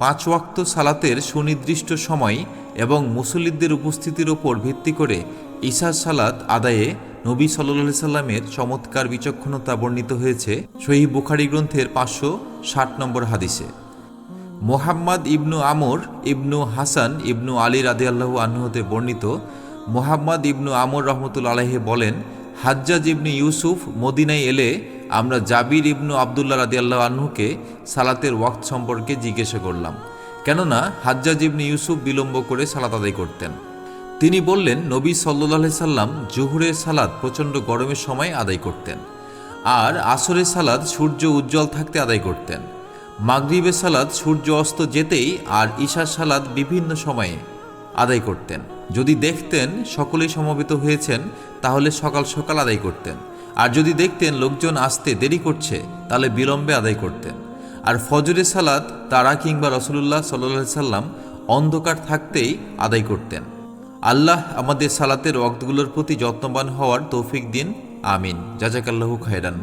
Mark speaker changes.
Speaker 1: 5 ওয়াক্ত সালাতের সুনির্দিষ্ট সময় এবং মুসল্লিদের উপস্থিতির ওপর ভিত্তি করে ইশার সালাত আদায়ে নবী সাল্লাল্লাহু আলাইহি সাল্লামের চমৎকার বিচক্ষণতা বর্ণিত হয়েছে সহিহ বুখারী গ্রন্থের 560 নম্বর হাদিসে। মুহাম্মদ ইবনু আমর ইবনু হাসান ইবনু আলী রাদিয়াল্লাহু আনহু হতে বর্ণিত, মুহাম্মদ ইবনু আমর রাহমাতুল্লাহি আলাইহি বলেন, হাজ্জাজ ইবনু ইউসুফ মদিনায় এলে আমরা জাবির ইবনু আবদুল্লাহ রাদিয়াল্লাহু আনহুকে সালাতের ওয়াক্ত সম্পর্কে জিজ্ঞাসা করলাম, কেননা হাজ্জাজ ইবনু ইউসুফ বিলম্ব করে সালাত আদায় করতেন। তিনি বললেন, নবী সাল্লাল্লাহু আলাইহি সাল্লাম জোহরের সালাত প্রচণ্ড গরমের সময় আদায় করতেন, আর আসরের সালাত সূর্য উজ্জ্বল থাকতে আদায় করতেন। মাগরিবের সালাত সূর্য অস্ত যেতেই আর ঈশার সালাত বিভিন্ন সময়ে আদায় করতেন। যদি দেখতেন সকলেই সমবেত হয়েছেন তাহলে সকাল সকাল আদায় করতেন, আর যদি দেখতেন লোকজন আসতে দেরি করছে তাহলে বিলম্বে আদায় করতেন। আর ফজরের সালাত তারা কিংবা রাসূলুল্লাহ সাল্লাল্লাহু আলাইহি সাল্লাম অন্ধকার থাকতেই আদায় করতেন। আল্লাহ আমাদের সালাতের ওয়াক্তগুলোর প্রতি যত্নবান হওয়ার তৌফিক দিন, আমিন। জাযাকাল্লাহু খায়রান।